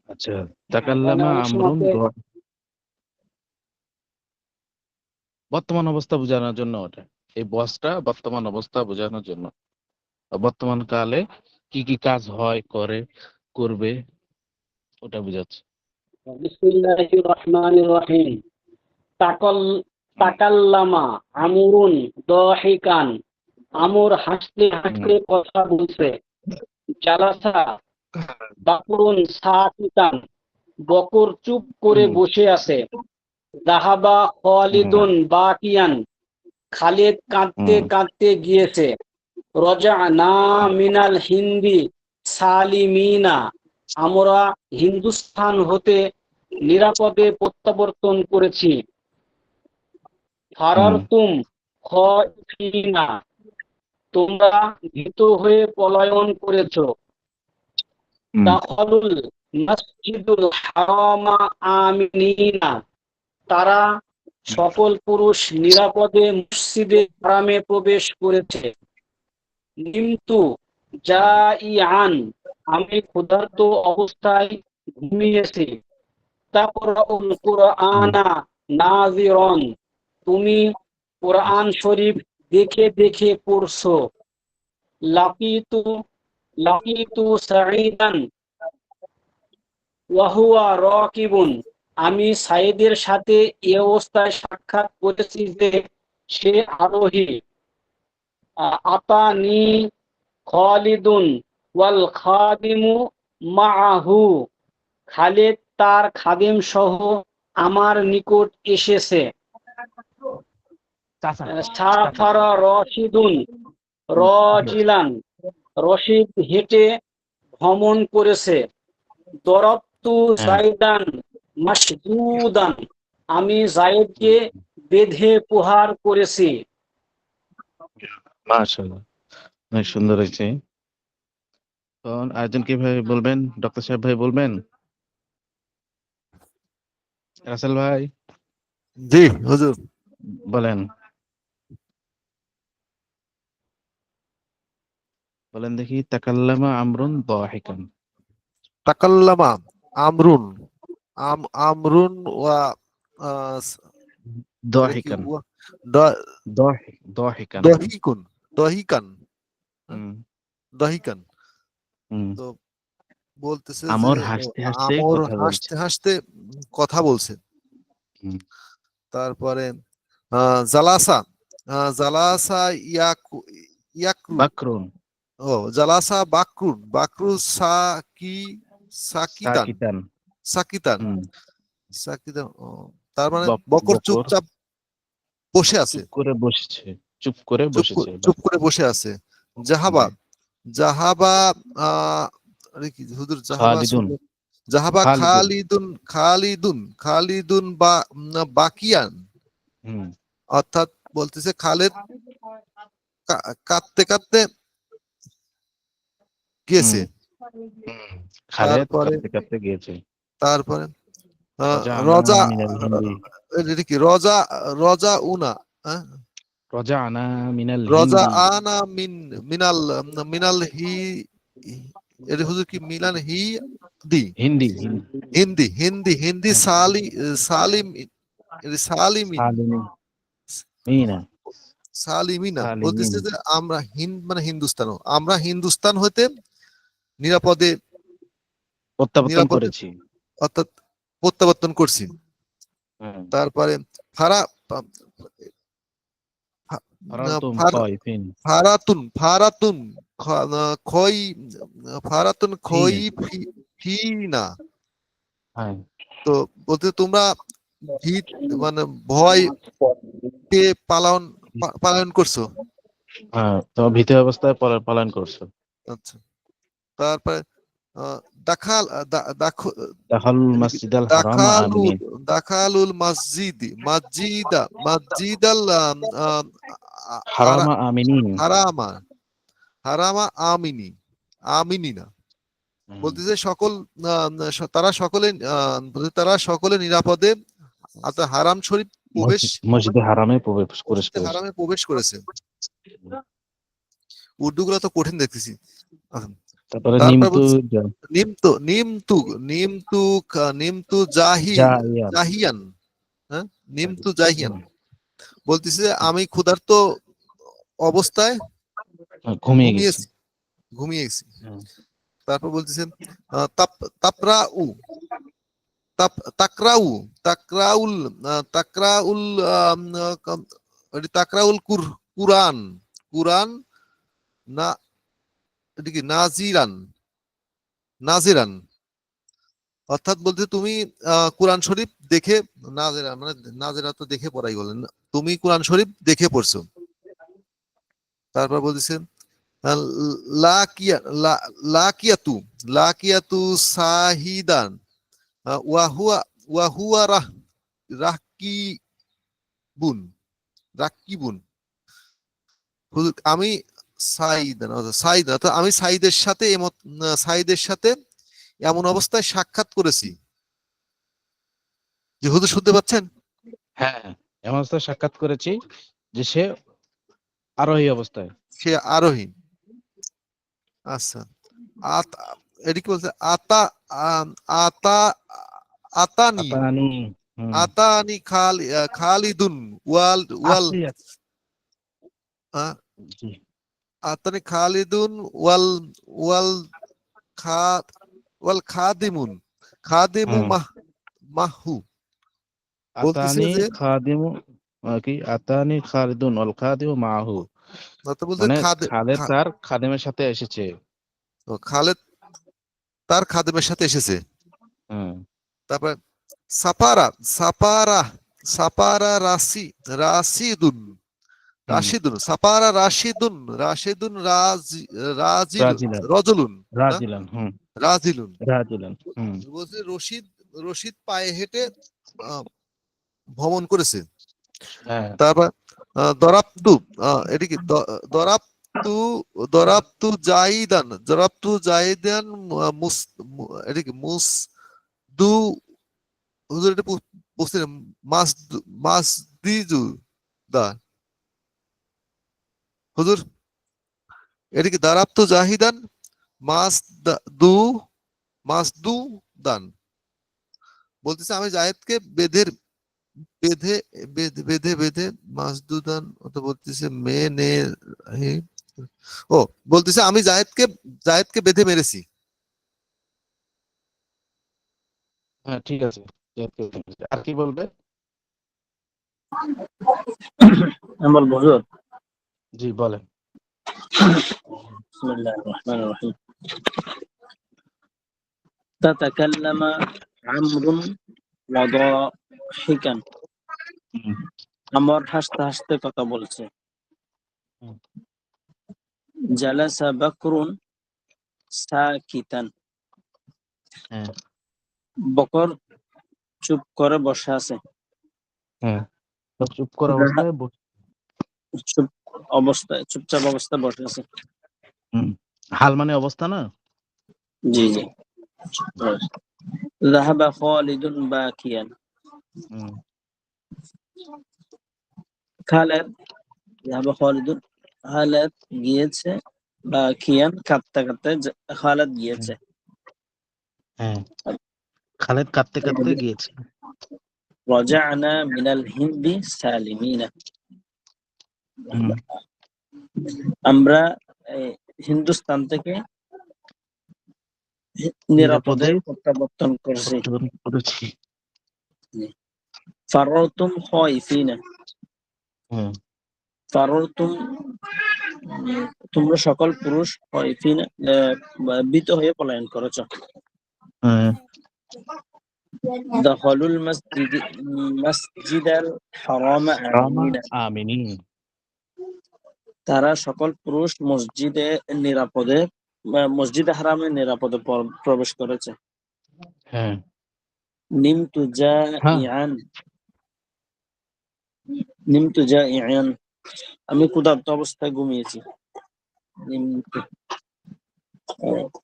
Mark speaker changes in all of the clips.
Speaker 1: আচ্ছা,
Speaker 2: তাহলে
Speaker 1: তাকাল্লামা
Speaker 2: অনেক
Speaker 1: আমরুন
Speaker 2: সময়
Speaker 1: বর্তমান অবস্থা বোঝানোর জন্য ওটা। এই বসটা বর্তমান অবস্থা বোঝানোর জন্য। বর্তমান কালে কি কি কাজ হয়, করবে, ওটা বোঝাচ্ছে।
Speaker 2: বিসমিল্লাহির রহমানির রহিম। তাকাল তাকাল্লামা আমরুন দাহিকান। আমর হাসতে
Speaker 1: হুম,
Speaker 2: হাসতে কথা বলছে। জালাসা বাকরুন সাকিতান। বকর চুপ করে
Speaker 1: হুম,
Speaker 2: বসে আছে। যাহাবা
Speaker 1: হুম,
Speaker 2: খালিদুন বাকিয়ান। খালিদ কাঁদতে
Speaker 1: হুম,
Speaker 2: কাঁদতে গিয়েছে। রজানা মিনাল হিন্দি সালিমিনা। আমরা হিন্দুস্তান হতে নিরাপদে প্রত্যাবর্তন করেছি।
Speaker 1: হুম,
Speaker 2: ফারারতুম খাইফিনা। তোমরা ভীত হয়ে পলায়ন করেছ।
Speaker 1: হুম,
Speaker 2: দাখলুল মসজিদুল হারামা আমিনিনা। তারা সকল পুরুষ নিরাপদে মসজিদে হারামে প্রবেশ করেছে। নিমতু জাইআন। আমি ক্ষুধার্ত অবস্থায় ঘুমিয়েছি। তাকরাউল
Speaker 1: হুম,
Speaker 2: কুরআনা নাযিরন। তুমি কোরআন শরীফ দেখে দেখে পড়ছো। লাকিতু লাকিতু সাঈদান ওয়া হুয়া রাকিবুন। আমি সাঈদের সাথে এই অবস্থায় সাক্ষাৎ করেছি যে সে আরোহী। আতানি খালিদুন ওয়াল খাদিমু মাআহু। খালিদ তার খাদিম সহ আমার নিকট এসেছে। সাফারা রশিদুন রজিলান। রশিদ হেঁটে ভ্রমণ করেছে। দরবতু
Speaker 1: হ্যাঁ,
Speaker 2: জাইদান মাসদুদান। আমি জায়েদকে বেঁধে প্রহার করেছি।
Speaker 1: মাশাআল্লাহ, অনেক সুন্দর হয়েছে। তো আরেকজন কিভাবে বলবেন? ডক্টর সাহেব ভাই বলবেন? রাসেল ভাই
Speaker 3: জি হুজুর।
Speaker 1: বলেন, বলেন দেখি। তাকাল্লামা আমরুন দাহিকান।
Speaker 3: তাকাল্লামা আমরুন আমরুন ওয়া আহ, এটা কি
Speaker 1: দাহিকান,
Speaker 3: ওয়া দ-
Speaker 1: দাহিকান।
Speaker 3: দহিকুন দহিকান হ্যাঁ,
Speaker 1: হুম,
Speaker 3: দহিকান।
Speaker 1: হুম।
Speaker 3: তো বলতেছে যে
Speaker 1: আমর হাসতে হাসতে
Speaker 3: আমর
Speaker 1: কথা বলছে।
Speaker 3: হাসতে হাসতে কথা বলছে।
Speaker 1: হুম,
Speaker 3: তারপরে জালাসা জালাসা ইয়াকরুন।
Speaker 1: বাকরুন,
Speaker 3: জালাসা বাকরুন বাকরু সাকিতান
Speaker 1: সাকিতান।
Speaker 3: সাকিতান
Speaker 1: হুম,
Speaker 3: সাকিতান। তার মানে বকর
Speaker 1: বকর
Speaker 3: চুপচাপ বসে আছে।
Speaker 1: চুপ করে বসেছে, চুপ করে বসেছে।
Speaker 3: চুপ করে বসে আছে। জাহাবা
Speaker 1: হুম,
Speaker 3: জাহাবা আরে কি হুজুর জাহাবা
Speaker 1: খালিদুন,
Speaker 3: শুনলেন? জাহাবা
Speaker 1: খালিদুন।
Speaker 3: খালিদুন বা বাকিয়ান।
Speaker 1: হুম,
Speaker 3: অর্থাৎ বলতেছে খালেদ কাঁদতে কাঁদতে
Speaker 1: হুম,
Speaker 3: গেছে।
Speaker 1: হুম। খালেদ
Speaker 3: তারপরে
Speaker 1: কাঁদতে কাঁদতে গিয়েছে।
Speaker 3: তারপরে
Speaker 1: রজাআনা
Speaker 3: রজা
Speaker 1: মিনাল হিন্দি।
Speaker 3: এটা কি রজা রজা উনা হ্যাঁ?
Speaker 1: রজাআনা মিনাল
Speaker 3: রজা
Speaker 1: হিন্দি।
Speaker 3: আনা মিনাল মিনাল এটা হুজুর কি মিলান দি
Speaker 1: হিন্দি, হিন্দি।
Speaker 3: হিন্দি হিন্দি হিন্দি
Speaker 1: হ্যাঁ,
Speaker 3: সালিম সালিমিন
Speaker 1: সালিমিন, মিনা,
Speaker 3: সালিমিনা।
Speaker 1: সালিমিন।
Speaker 3: বলতেছে যে আমরা মানে আমরা হিন্দুস্তান হতে নিরাপদে
Speaker 1: প্রত্যাবর্তন
Speaker 3: নিরাপদে
Speaker 1: করেছি।
Speaker 3: অর্থাৎ প্রত্যাবর্তন করছি।
Speaker 1: হ্যাঁ,
Speaker 3: তারপরে ফারা
Speaker 1: ফারাতুম
Speaker 3: ফার-
Speaker 1: তাইফিন।
Speaker 3: ফারাতুন ফারাতুন খই ফারাতুন খই
Speaker 1: ফিন।
Speaker 3: ফিনা।
Speaker 1: হ্যাঁ,
Speaker 3: তো বলতে তোমরা ভীত মানে ভয় পেয়ে পালায়ন করছো।
Speaker 1: হ্যাঁ, তোমার ভীতি অবস্থায় পলায়ন করছো।
Speaker 3: আচ্ছা। তারপরে আহ, দাখাল
Speaker 1: দাখালুল
Speaker 3: এটা কি?
Speaker 1: মসজিদ আল হারাম
Speaker 3: দাখালুল
Speaker 1: আমিনিন।
Speaker 3: দাখালুল মসজিদাল আম,
Speaker 1: হারাম আমিনিন।
Speaker 3: হারামা হারামা আমিনিনা।
Speaker 1: হুম,
Speaker 3: বলতেছে সকল তারা সকলে তারা সকলে নিরাপদে অর্থাৎ হারাম শরীফ প্রবেশ
Speaker 1: মসজিদে হারামে প্রবেশ
Speaker 3: মসজিদে
Speaker 1: করেছে।
Speaker 3: হারামে প্রবেশ করেছে। উর্দু গুলো তো কঠিন দেখতেছি।
Speaker 1: তারপরে
Speaker 3: তারপর
Speaker 1: নিমতু
Speaker 3: বলছে নিমতু নিমতু নিমতু নিমতু
Speaker 1: জাহিয়ান
Speaker 3: জাহিয়ান। হ্যাঁ, নিমতু জাহিয়ান বলতেছে আমি ক্ষুধার্ত অবস্থায়
Speaker 1: ঘুমিয়ে গেছি।
Speaker 3: ঘুমিয়েছি ঘুমিয়ে গেছি।
Speaker 1: হুম,
Speaker 3: তারপর বলতেছেন তাপ তাপরা উ তাপ তাকরাউ তাকরাউল তাকরাউল তাকরাউল কুরআন কুরআন না, এটা কি নাজিরান নাজিরান, অর্থাৎ বলতে তুমি কোরআন শরীফ দেখে, নাজেরা মানে নাজেরা তো দেখে পড়াই বলেন, তুমি কোরআন শরীফ দেখে পড়ছো। তারপর বলতেছে আহ, লাকিয়া লাকিয়াতু লাকিয়াতু সাহিদান ওয়াহুয়া ওয়াহুয়া রাকিবুন রাকিবুন। হুজুর আমি সাইদ অর্থাৎ আমি সাইদের সাথে সাইদের সাথে এমন অবস্থায় সাক্ষাৎ করেছি যে, হুজুর শুনতে পাচ্ছেন?
Speaker 1: হ্যাঁ হ্যাঁ, এমন অবস্থায় সাক্ষাৎ করেছি যে সে আরোহী অবস্থায়।
Speaker 3: সে আরোহী। আচ্ছা, আতা এটি কি বলছে? আতা আতা আতানি
Speaker 1: আতানি। হুম,
Speaker 3: আতানি খালিদুন ওয়াল ওয়াল
Speaker 1: আছে আছে।
Speaker 3: আহ,
Speaker 1: জি।
Speaker 3: আতানি খালিদুন ওয়াল ওয়াল খা ওয়াল খাদিমুন খাদিমু
Speaker 1: হুম,
Speaker 3: মাহু। বলতেছে
Speaker 1: আতানি
Speaker 3: যে
Speaker 1: খাদিমু কি আতানি খালিদুন অল খাদিমু মাহু,
Speaker 3: অর্থাৎ বলছে
Speaker 1: মানে খালেদ তার খাদেমের সাথে এসেছে।
Speaker 3: খালেদ তার খাদেমের সাথে এসেছে।
Speaker 1: হুম,
Speaker 3: তারপর সাপারা সাপারা সাপারা রাশিদুন
Speaker 1: হুম,
Speaker 3: রাশিদুন সাপারা রাশিদুন রাশিদুন রাজিল
Speaker 1: রাজিলান
Speaker 3: রজলুন না
Speaker 1: রাজিলান। হুম,
Speaker 3: রাজিলুন।
Speaker 1: রাজিলান। হুম,
Speaker 3: বলছে রশিদ রশিদ পায়ে হেঁটে আহ, ভ্রমণ করেছে।
Speaker 1: হ্যাঁ।
Speaker 3: তারপর দরাপ্তু এটি কি দরাপ্তু দরাপ্তু জাইদান দরাপ্তু জাইদান এটি কি দু হুজুর এটা বুঝতে মাসদিজু দা হুজুর, এটা কি দারাপ্তু জাহিদান মাস দু মাসদু দান। বলতেছে আমি জায়েদকে বেঁধে বেঁধে মাসদুদান, ওটা বলতেছে হে, ও বলতেছে আমি জায়েদকে বেঁধে মেরেছি।
Speaker 1: হ্যাঁ ঠিক আছে। আর কি বলবে?
Speaker 2: আমি বলবো হুজুর।
Speaker 1: জি বলেন।
Speaker 2: বিসমিল্লাহির রহমানির রহিম। তাতাকাল্লামা আমরুন ওয়াদাহিকান।
Speaker 1: হুম,
Speaker 2: আমর হাসতে হাসতে কথা বলছে।
Speaker 1: হুম,
Speaker 2: জালাসা বাকরুন সাকিতান।
Speaker 1: হ্যাঁ
Speaker 2: বকর চুপ করে বসে আছে।
Speaker 1: হ্যাঁ, তো চুপ করে অবস্থায়
Speaker 2: চুপ চুপচাপ অবস্থায় বসে আছে।
Speaker 1: হুম, হাল মানে অবস্থা না।
Speaker 2: জি জি। যাহাবা খালিদুন বাকিয়ান।
Speaker 1: হুম,
Speaker 2: খালেদ যাহাবা খালিদুন, খালেদ গিয়েছে, বাকিয়ান কাঁদতে কাঁদতে খালেদ
Speaker 1: হুম,
Speaker 2: গিয়েছে।
Speaker 1: হ্যাঁ, খালেদ কাঁদতে কাঁদতে গিয়েছে।
Speaker 2: রাজা'না মিনাল হিন্দি সালিমিনা।
Speaker 1: হুম,
Speaker 2: আমরা হিন্দুস্তান থেকে নিরাপদে
Speaker 1: নিরাপদে
Speaker 2: প্রত্যাবর্তন করেছি।
Speaker 1: প্রত্যাবর্তন করেছি।
Speaker 2: ফাররতুম খাইফিনা।
Speaker 1: হুম,
Speaker 2: ফাররতুম, তোমরা সকল পুরুষ খাইফিনা, ভীত হয়ে পলায়ন করেছ।
Speaker 1: হ্যাঁ,
Speaker 2: দাখালুল মাসজিদাল হারামা
Speaker 1: রামা
Speaker 2: আমিনিনা।
Speaker 1: আমিনি।
Speaker 2: তারা সকল পুরুষ মসজিদে হারামে নিরাপদে প্রবেশ করেছে।
Speaker 1: হ্যাঁ
Speaker 2: নিমতু
Speaker 1: হ্যাঁ,
Speaker 2: জাইআন। নিমতু জাইআন, আমি ক্ষুধার্ত অবস্থায় ঘুমিয়েছি। নিমতু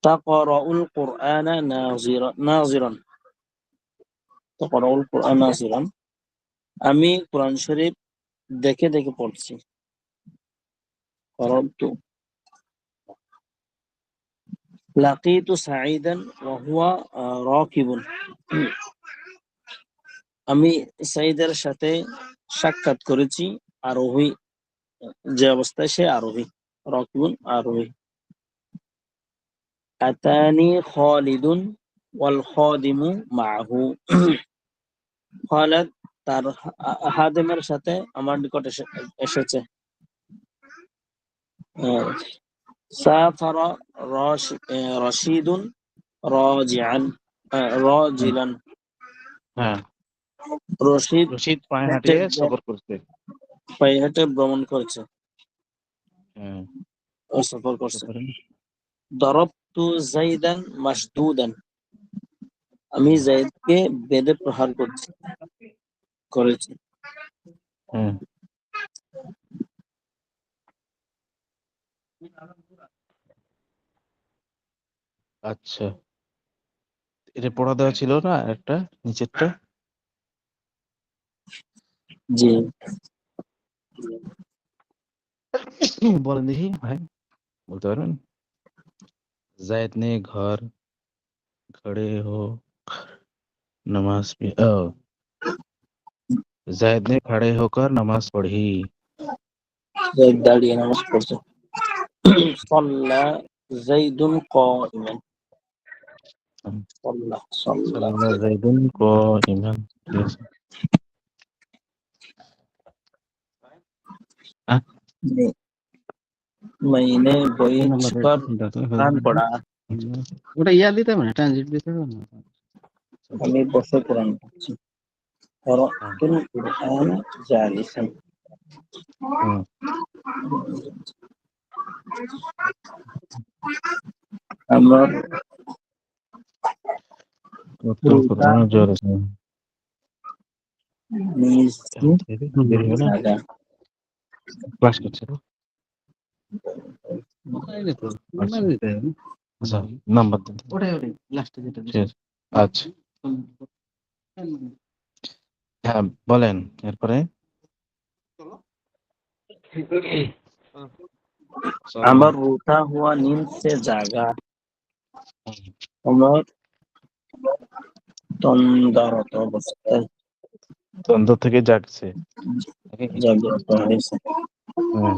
Speaker 2: তাকরাউল কুরআনা নাজিরান। তাকরাউল কুরআন নাজিরান, আমি কোরআন শরীফ দেখে দেখে পড়ছি। করন্তু
Speaker 4: লাকিতু সাঈদান ওয়া হুয়া রাকিবুন। আমি সাঈদের সাথে সাক্ষাৎ করেছি আরোহী, যে অবস্থায় সে আরোহী। রাকিবুন আরোহী। আতানি খালিদুন ওয়াল খাদিমু মাআহু। খালিদ তার হাদিমের সাথে আমার নিকট এসেছে। সাফারা রশিদুন রাজিআন রাজিলান।
Speaker 1: হ্যাঁ,
Speaker 4: রশিদ
Speaker 1: রশিদ পায়ে
Speaker 4: হেঁটে
Speaker 1: হাঁটিয়ে সফর করছে।
Speaker 4: পায়ে হেঁটে ভ্রমণ করেছে,
Speaker 1: হ্যাঁ,
Speaker 4: সফর করছে।
Speaker 1: তারপরে
Speaker 4: দরবতু যাইদান মাশদুদান। আমি যায়েদকে বেদে প্রহার করেছি।
Speaker 1: হ্যাঁ, আচ্ছা, এটা পড়া দেওয়া ছিল না একটা নিচেরটা?
Speaker 4: জি।
Speaker 1: বলেন দেখি ভাই, বলতে পারবেন? जायद ने घर खड़े हो नमाज पढ़ी। जायद ने खड़े होकर नमाज पढ़ी।
Speaker 4: যায়েদ দাঁড়িয়ে নামাজ পড়ছে। সাল্লা যাইদুন কাইমান। সাল্লা সাল্লা
Speaker 1: सल्ला ज़ैदुन क़ाइमन। ठीक আছে। हाँ?
Speaker 4: मैंने
Speaker 1: ये नंबर
Speaker 4: बैठ कर कुरान पढ़ा।
Speaker 1: ওটা ইয়া দিতে হবে না, ট্রানজিট দিতে হবে না।
Speaker 4: আমি বসে কোরআন পড়ছি। قرأتُ القرآن جالسا।
Speaker 1: হুম,
Speaker 4: আমার
Speaker 1: উত্তম
Speaker 4: রুটা
Speaker 1: করোনা জ্বর আছে।
Speaker 4: নিজ
Speaker 1: দেরি হবে না,
Speaker 4: জায়গা।
Speaker 1: ক্লাস করছে তো। আচ্ছা, নাম্বার দেন। ঠিক আছে, আচ্ছা, হ্যাঁ বলেন এরপরে।
Speaker 4: আমার রুটা হুয়া नींद से जागा। আমার তন্দ্রারত অবস্থায়
Speaker 1: দ্বন্দ্ব থেকে জাগছে।
Speaker 4: জাগ্রত হয়েছে।
Speaker 1: হ্যাঁ,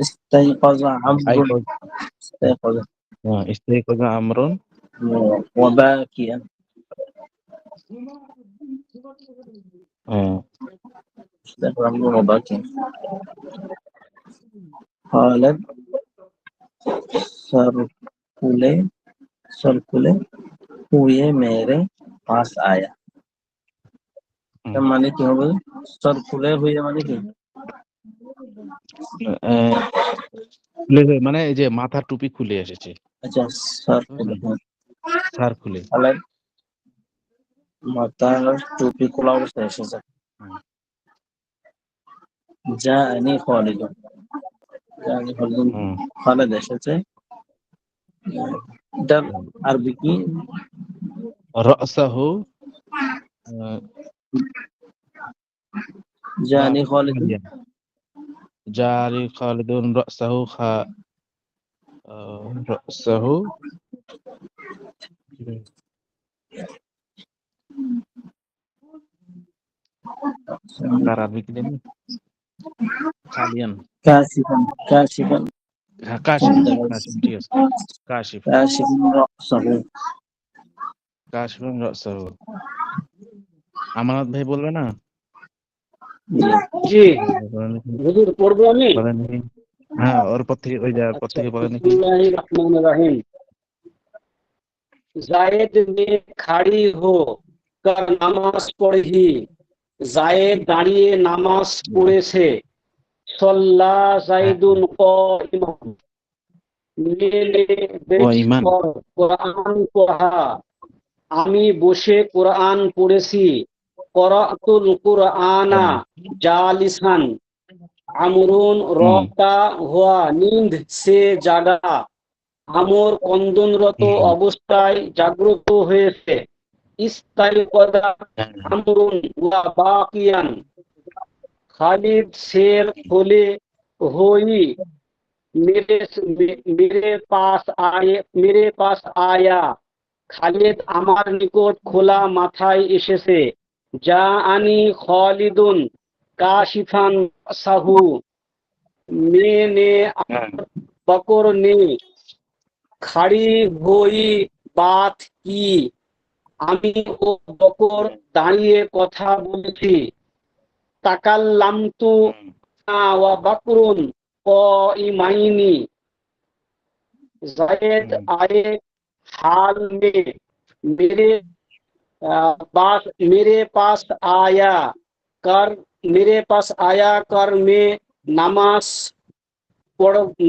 Speaker 4: ইস্তাইকাযা আমরুন।
Speaker 1: আইকজ।
Speaker 4: ইস্তাইকাযা
Speaker 1: হ্যাঁ, ইস্তাইকাযা আমরুন।
Speaker 4: ওয়া বাকিয়ান।
Speaker 1: হ্যাঁ,
Speaker 4: ইস্তাইকাযা আমরুন ওয়া বাকিয়ান। খালিদ सर खुले सर खुले हुए मेरे पास आया।
Speaker 1: হুম।
Speaker 4: তার মানে কি হবে? সর খুলে হয়ে মানে কি?
Speaker 1: মানে এই যে মাথার টুপি খুলে এসেছে।
Speaker 4: আচ্ছা, সর খুলে।
Speaker 1: স্যার খুলে।
Speaker 4: তাহলে মাথার টুপি খোলা অবস্থায় এসেছে।
Speaker 1: হুম,
Speaker 4: জানি খালিদ। জানি খালিদ।
Speaker 1: হুম,
Speaker 4: খালিদ এসেছে। এটার আরবি কি?
Speaker 1: রাসাহু। আহ,
Speaker 4: জানি খালিদ।
Speaker 1: জারি খালিদুন রাসাহু রাসাহু তার আরবি কি জানি? খালিয়ান।
Speaker 4: কাশিফান কাশিফান
Speaker 1: হ্যাঁ, কাশিফ, কাশিফ, ঠিক আছে। কাশিফ,
Speaker 4: কাশিফান রাসাহু।
Speaker 1: কাশিফুন রাসাহু। আমানত ভাই বলবে না?
Speaker 2: জি
Speaker 1: বলেন দেখি,
Speaker 2: হুজুর, পড়বো আমি।
Speaker 1: বলেন দেখি। হ্যাঁ, ওর পর থেকে ওই যাওয়ার পর
Speaker 2: আচ্ছা,
Speaker 1: থেকে বলেন দেখি।
Speaker 2: বিসমিল্লাহির রহমানির রহিম। जायद ने खड़ी हो कर নামাজ পড়ি। জায়েদ দাঁড়িয়ে নামাজ পড়েছে। সল্লা
Speaker 1: হ্যাঁ,
Speaker 2: জাইদুন কাইমান। মেনে
Speaker 1: ও
Speaker 2: বেশ
Speaker 1: ইমান।
Speaker 2: কর কোরআন পড়া। আমি বসে কোরআন পড়েছি। করাতুল কুরআনা
Speaker 1: হ্যাঁ,
Speaker 2: জালিসান। আমরুন
Speaker 1: হুম,
Speaker 2: রতা হুয়া नींद से জাগা। আমর কন্দনরত
Speaker 1: হুম,
Speaker 2: অবস্থায় জাগ্রত হয়েছে। ইস্তাইকাযা
Speaker 1: হ্যাঁ,
Speaker 2: আমরুন ওয়া বাকিয়ান। খালিদ শের খোলে হই मेरे मेरे पास आया। খালিদ আমার নিকট খোলা মাথায় এসেছে। যা আনি খালিদুন কাশিফান সাহু। मैंने
Speaker 1: হ্যাঁ
Speaker 2: बकर ने खड़ी हुई बात की। আমি ও বকর দাঁড়িয়ে কথা বলেছি। তাকাল্লামতু আনা ওয়া বকরুন কাইমাইনি। जायद आए हाल में मेरे मेरे पास आया कर मैं नमाज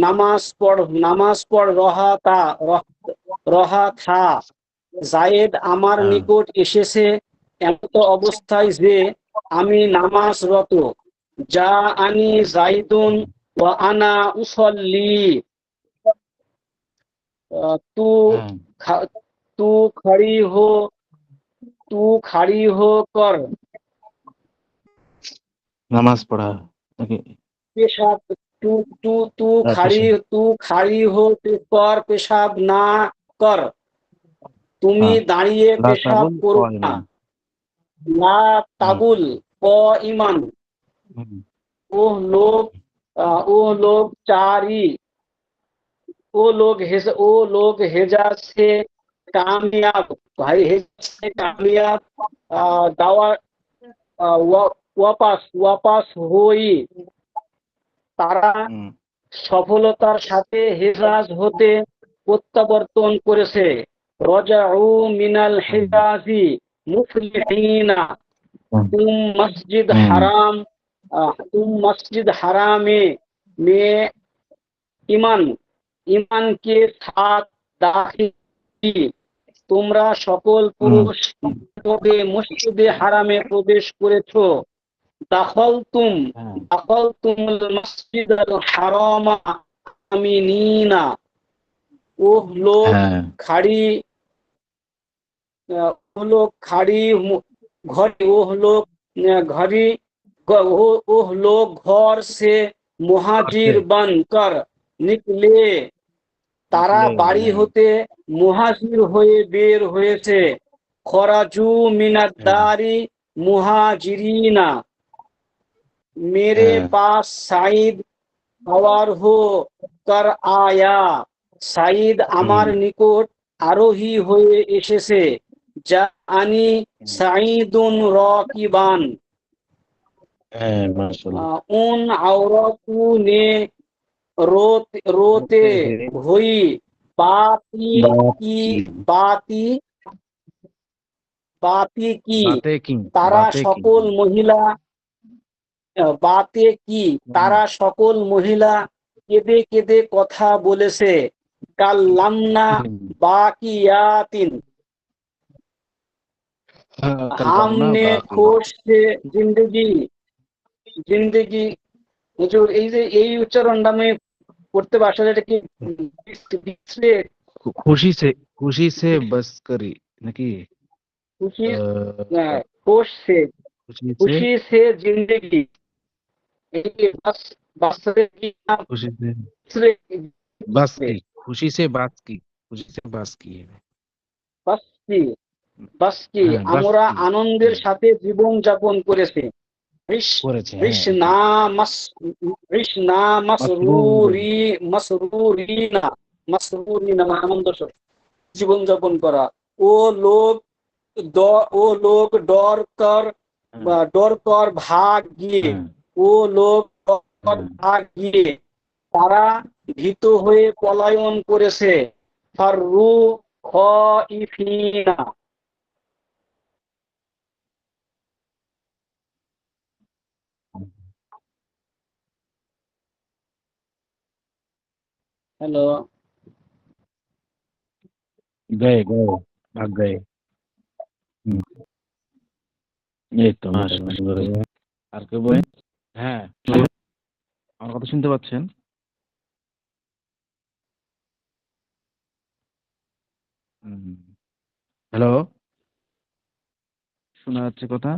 Speaker 2: नमाज पढ़ रहा था। জায়েদ আমার
Speaker 1: হ্যাঁ
Speaker 2: নিকট এসেছে এমত অবস্থায় যে আমি নামাজরত। যা আনি জাইদুন ওয়া আনা উসল্লি। তু
Speaker 1: হ্যাঁ
Speaker 2: খ- তু খড়ি হো তু खड़ी हो कर
Speaker 1: নামাজ পড়া নাকি
Speaker 2: पेशाब तू तू तू खड़ी
Speaker 1: পেশা
Speaker 2: तू खड़ी हो कर पेशाब ना कर। তুমি
Speaker 1: হ্যাঁ
Speaker 2: দাঁড়িয়ে
Speaker 1: লা
Speaker 2: পেশাব
Speaker 1: তাবুল
Speaker 2: করো না।
Speaker 1: কায়মান
Speaker 2: লা
Speaker 1: হুম
Speaker 2: তাবুল ইমান।
Speaker 1: হুম
Speaker 2: ওহ লোক वो लोग चारी वो लोग हेजाज से कामयाब। भाई हेजाज से कामयाब दावा वापस वापस हुई। তারা
Speaker 1: হুম
Speaker 2: সফলতার সাথে হেজাজ হতে প্রত্যাবর্তন করেছে। রজাউ মিনাল
Speaker 1: হুম
Speaker 2: হেজাজি মুফলিহিনা।
Speaker 1: হুম
Speaker 2: तुम मस्जिद
Speaker 1: হুম
Speaker 2: हराम तुम मस्जिद हरामे में ईमान ईमान के साथ दाखिल की। তোমরা সকল
Speaker 1: হুম
Speaker 2: পুরুষ তবে মসজিদে হারামে প্রবেশ করেছো। দাখলতুম
Speaker 1: হ্যাঁ
Speaker 2: দাখলতুমুল মসজিদাল হারামা আমিনিনা। ওহ লোক
Speaker 1: হ্যাঁ
Speaker 2: খাড়ি वो लोग खड़ी घड़ी वो लोग घड़ी वो लोग घर से
Speaker 1: করছে
Speaker 2: मुहाजिर बनकर निकले। তারা
Speaker 1: নিকলে
Speaker 2: বাড়ি
Speaker 1: হ্যাঁ
Speaker 2: হতে মুহাজির হয়ে বের হয়েছে। খরাজু
Speaker 1: হ্যাঁ
Speaker 2: মিনাদ্দারি মুহাজিরিনা। मेरे
Speaker 1: হ্যাঁ
Speaker 2: पास साइद सवार हो कर आया। সাইদ
Speaker 1: হুম
Speaker 2: আমার নিকট আরোহী হয়ে এসেছে। যা আনি
Speaker 1: হুম,
Speaker 2: সাইদুন রাকিবান।
Speaker 1: হ্যাঁ মাশাআল্লাহ
Speaker 2: उन औरतों ने रोते
Speaker 1: বলতে হে
Speaker 2: हुई बाती
Speaker 1: বাত
Speaker 2: की
Speaker 1: কি
Speaker 2: बाती बाती की।
Speaker 1: বাতে কি
Speaker 2: তারা
Speaker 1: বাতে কি
Speaker 2: সকল মহিলা বাতে কি
Speaker 1: হুম,
Speaker 2: তারা সকল মহিলা কেঁদে কেঁদে কথা বলেছে। কাল্লামনা
Speaker 1: হুম,
Speaker 2: বাকিয়াতিন।
Speaker 1: হ্যাঁ কাল্লামনা
Speaker 2: हमने
Speaker 1: বাকি
Speaker 2: खुश से जिंदगी जिंदगी হুজুর এই যে এই উচ্চারণটা আমি করতে পারছি না, এটা কি দিচ্ছে?
Speaker 1: খুশি সে বস করি নাকি
Speaker 2: খুশি
Speaker 1: আহ,
Speaker 2: खुश से
Speaker 1: খুশি সে
Speaker 2: खुशी से जिंदगी। এই যে বাসরে কি না
Speaker 1: খুশি সে
Speaker 2: বাসরে
Speaker 1: বাস কি খুশি সে বাত কি খুশি সে বাস কি
Speaker 2: বাস কি বাস কি
Speaker 1: হ্যাঁ বাস
Speaker 2: আমরা
Speaker 1: কি
Speaker 2: আনন্দের
Speaker 1: হুম,
Speaker 2: সাথে জীবন যাপন করেছি।
Speaker 1: করেছে হ্যাঁ জি
Speaker 2: রিশনা মাস রিশনা
Speaker 1: মাসরুর
Speaker 2: মাসরুরিনা মাসরুরিনা মানে আনন্দ জীবন যাপন করা। ও লোক ও লোক
Speaker 1: হ্যাঁ
Speaker 2: ডর কর ভাগ গিয়ে।
Speaker 1: হ্যাঁ
Speaker 2: ও লোক ডর কর
Speaker 1: হ্যাঁ
Speaker 2: ভাগ গিয়ে। তারা ভীত হয়ে পলায়ন করেছে। ফাররু খাইফিনা। হ্যালো।
Speaker 1: गए भाग गए হুম, এই তো মাশাআল্লাহ আর কেউ বলেন হ্যাঁ আমার কথা শুনতে পাচ্ছেন হ্যালো শোনা যাচ্ছে কথা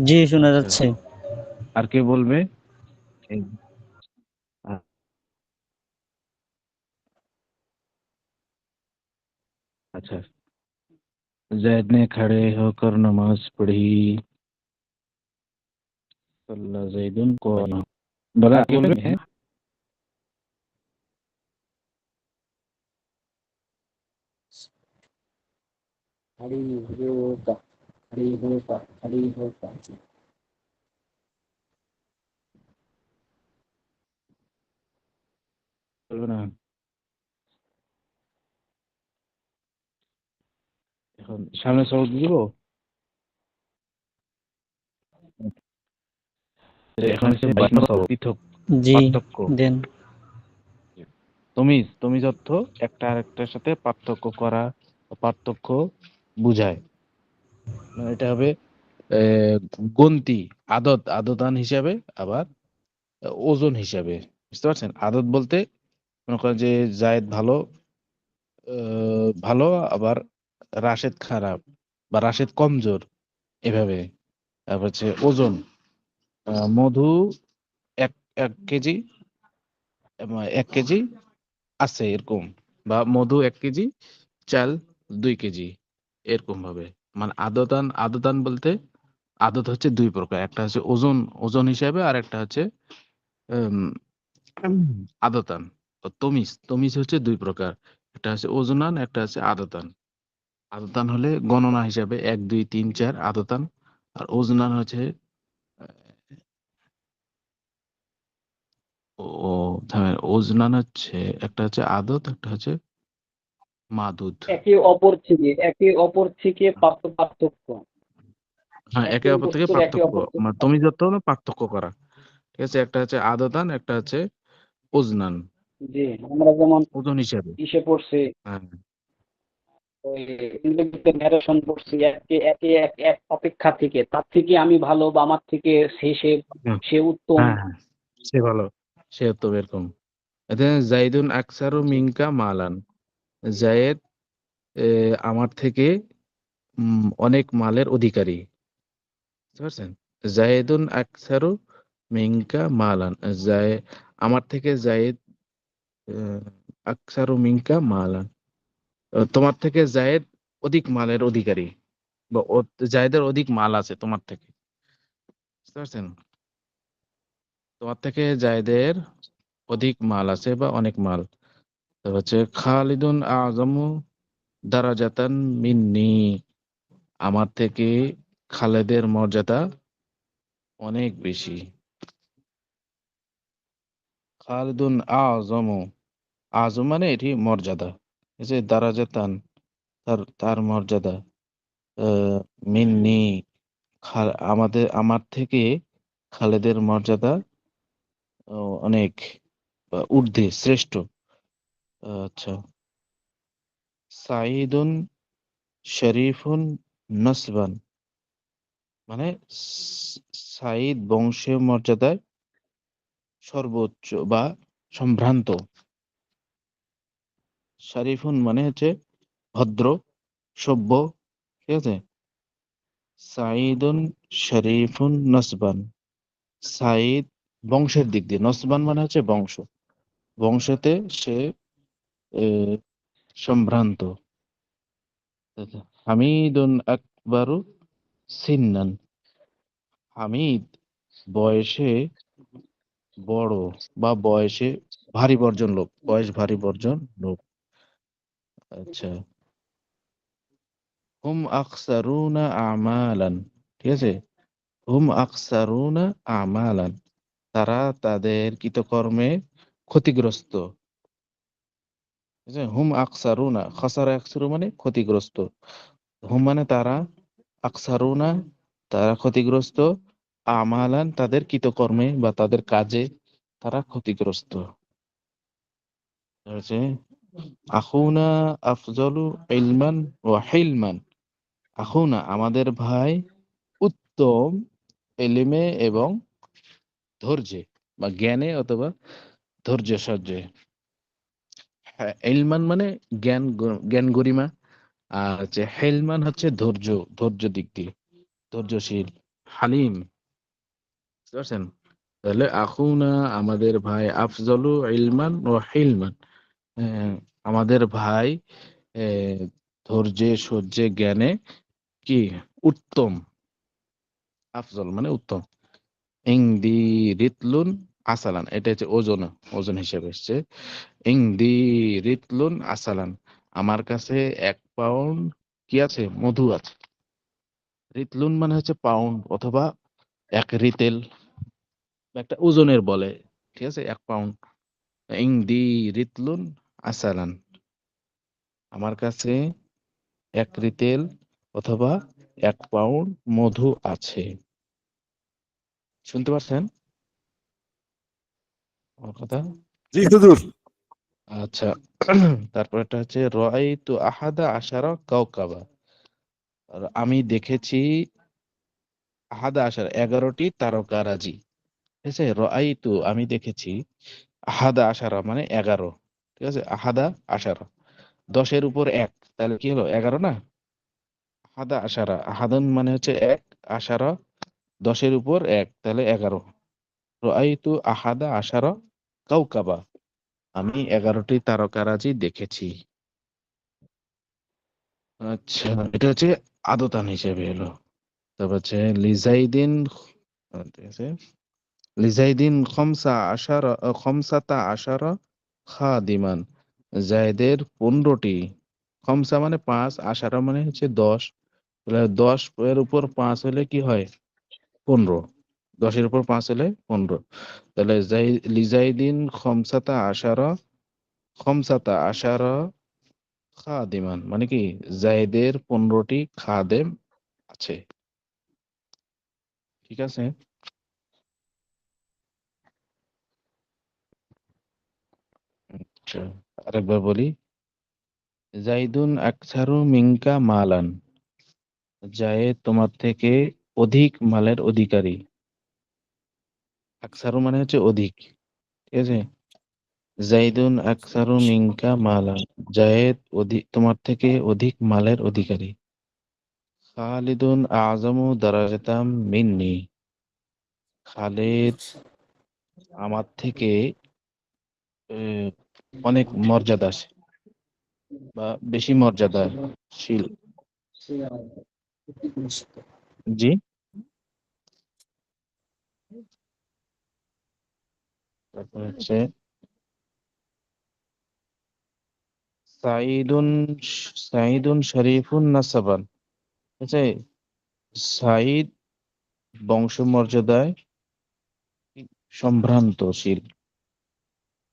Speaker 4: জি, শোনা
Speaker 1: আচ্ছা,
Speaker 4: যাচ্ছে।
Speaker 1: আর কে বলবে? এই, আ- अच्छा जैद ने खड़े होकर नमाज पढ़ी। सल्ला जैदुन को बोला क्या बोलबे? হ্যাঁ
Speaker 2: हरी होगा हरी होगा हरी होगा।
Speaker 1: বলবে না। এখন সামনে সবক দিব। এখন হচ্ছে 22 নম্বর সবক, পৃথক
Speaker 4: জি,
Speaker 1: পার্থক্য।
Speaker 4: দেন।
Speaker 1: তমিজ অর্থ একটা আরেকটার সাথে পার্থক্য করা, পার্থক্য বুঝায়। মানে এটা হবে গন্তি, আদতান হিসাবে, আবার ওজন হিসাবে। বুঝতে পারছেন? আদত বলতে মনে করেন যে জায়েদ ভালো, ভালো, আবার রাশেদ খারাপ বা রাশেদ কমজোর, এভাবে। তারপর হচ্ছে ওজন, মধু এক এক কেজি, 1 কেজি আছে এরকম, বা মধু 1 কেজি, চাল 2 কেজি, এরকম ভাবে। মানে আদতান বলতে আদত হচ্ছে 2 প্রকার, একটা হচ্ছে ওজন, ওজন হিসাবে, আর একটা হচ্ছে উম, আদতান। তো তমিজ হচ্ছে 2 প্রকার, একটা হচ্ছে ওজনান, একটা হচ্ছে আদতান। আদতান হলে গণনা হিসাবে 1 2 3 4 আদতান, আর ওজনান হচ্ছে ও থামেন, ওজনান হচ্ছে একটা হচ্ছে আদত, একটা হচ্ছে মাদুদ।
Speaker 2: একে অপর থেকে পার্থক্য,
Speaker 1: হ্যাঁ, একে
Speaker 2: একই
Speaker 1: অপর থেকে
Speaker 2: বস্তুর একে
Speaker 1: পার্থক্য,
Speaker 2: অপর থেকে
Speaker 1: মানে তমিজ
Speaker 2: পার্থক্য।
Speaker 1: অর্থ হলো পার্থক্য করা। ঠিক আছে, একটা হচ্ছে আদতান, একটা হচ্ছে ওজনান,
Speaker 2: জি, আমরা যেমন
Speaker 1: ওজন হিসাবে।
Speaker 2: ইসে পড়ছি,
Speaker 1: হ্যাঁ
Speaker 2: ওই ইংরেজিতে ন্যারেশন পড়ছি, একে একে এক এক অপেক্ষা থেকে, তার থেকে আমি ভালো বা আমার থেকে সে
Speaker 1: হ্যাঁ
Speaker 2: সে উত্তম।
Speaker 1: হ্যাঁ হ্যাঁ, সে ভালো, সে তো এরকম। এতে জাইদুন আকসারু মিনকা মালান, জায়েদ আমার থেকে অনেক মালের অধিকারী। বুঝতে পারছেন? জায়েদুন আকসারু মিনকা মালান, জায় আমার থেকে জায়েদ আহ, আকসারু মিনকা মালান, তোমার থেকে জায়েদ অধিক মালের অধিকারী, বা জায়েদের অধিক মাল আছে তোমার থেকে। বুঝতে পারছেন? তোমার থেকে জায়েদের অধিক মাল আছে বা অনেক মাল। তারপর হচ্ছে খালিদুন আযমু দারাজাতান মিন্নি, আমার থেকে খালেদের মর্যাদা অনেক বেশি। খালিদুন আযমু, আযম মানে এটি মর্যাদা, এই যে দারাজাতান, তার মর্যাদা, মিন্নি, আমার থেকে খালেদের মর্যাদা অনেক, বা ঊর্ধ্বে, শ্রেষ্ঠ। আচ্ছা, সাঈদুন শরীফুন নসবান, মানে সাঈদ বংশীয় মর্যাদায় সর্বোচ্চ বা সম্ভ্রান্ত। শরীফুন মানে হচ্ছে ভদ্র, সভ্য। ঠিক আছে, সাঈদুন শরীফুন নসবান, সাঈদ বংশের দিক দিয়ে, নসবান মানে হচ্ছে বংশ, বংশতে সে আহ, সম্ভ্রান্ত। হামিদুন আকবরু সিন্নান, হামিদ বয়সে বড়, বা বয়সে ভারী বর্জন লোক, বয়স ভারী বর্জন লোক। আচ্ছা, হুম আকসারুনা আমালান, ঠিক আছে, হুম আকসারুনা আমালান, তারা তাদের কৃতকর্মে ক্ষতিগ্রস্ত। ঠিক আছে, হুম আকসারুনা, খাসারা আকসারু মানে ক্ষতিগ্রস্ত, হুম মানে তারা, আকসারুনা তারা ক্ষতিগ্রস্ত, আমালান তাদের কৃতকর্মে বা তাদের কাজে তারা ক্ষতিগ্রস্ত। হচ্ছে আখুনা আফজলু ইলমান ওয়া হিলমান, আখুনা আমাদের ভাই উত্তম এলিমে এবং ধৈর্যে, বা জ্ঞানে অথবা ধৈর্য সহ্যে। হ্যাঁ, ইলমান মানে জ্ঞান, জ্ঞান গরিমা, আর হচ্ছে হেলমান হচ্ছে ধৈর্য, ধৈর্য দিক দিয়ে ধৈর্যশীল। হালিম, বুঝতে পারছেন? তাহলে আখুনা আমাদের ভাই, আফজলু ইলমান ও হিলমান, হ্যাঁ, আমাদের ভাই ধৈর্যে সহ্যে জ্ঞানে কি উত্তম, আফজল মানে উত্তম। ইংদি রিতলুন আসালান, এটা হচ্ছে ওজন, ওজন হিসেবে এসছে। ইংদি রিতলুন আসালান, আমার কাছে 1 পাউন্ড কি আছে, মধু আছে। রিতলুন মানে হচ্ছে পাউন্ড অথবা 1 রিতেল, একটা ওজনের বলে, ঠিক আছে, 1 পাউন্ড। ইংদি রিতলুন আসালান, আমার কাছে 1 রিতেল অথবা 1 পাউন্ড মধু আছে। শুনতে পাচ্ছেন আমার কথা?
Speaker 3: জি হুজুর।
Speaker 1: আচ্ছা। তারপর এটা হচ্ছে রাআইতু আহাদা আশারা কাওকাবা, আর আমি দেখেছি আহাদা আশারা 11টি তারকারাজি, ঠিক আছে। রাআইতু আমি দেখেছি, আহাদা আশারা মানে 11, ঠিক আছে। আহাদা আশারা 10-এর উপর 1, তাহলে কি হলো 11 না? আহাদা আশারা, আহাদান মানে হচ্ছে 1, আশারা 10-এর উপর 1, তাহলে 11। রাআইতু আহাদা আশারা কাওকাবা, আমি 11টি তারকারাজি দেখেছি। আচ্ছা, এটা হচ্ছে আদতান হিসেবে এলো। তারপর হচ্ছে লিজাইদিন, ঠিক আছে, লিজাইদিন খমসাতা আশারা খাদিমান, জায়দের 15টি, খমসা মানে 5, আশারা মানে হচ্ছে 10, তাহলে 10 এর উপর 5 হলে কি হয়, 15। 10-এর উপর 5 হলে 15, তাহলে লিজাইদিন খমসাতা আশারা খাদিমান মানে কি, জায়দের 15টি খাদেম আছে, ঠিক আছে। আচ্ছা, আরেকবার বলি। জাইদুন আকসারু মিনকা মালান, জায়েদ তোমার থেকে অধিক মালের অধিকারী। আকসারু মানে হচ্ছে অধিক, ঠিক আছে। জাইদুন আকসারু মিনকা মালান, জায়েদ অধিক, তোমার থেকে অধিক মালের অধিকারী। খালিদুন আযমু দারাজাতাম মিন্নি, খালিদ আমার থেকে আহ, অনেক মর্যাদাশীল বা বেশি মর্যাদাশীল। জি। তারপর হচ্ছে সাইদুন, সাইদুন শরীফুন নাসাবান, ঠিক আছে। সাইদ বংশমর্যাদায় সম্ভ্রান্তশীল,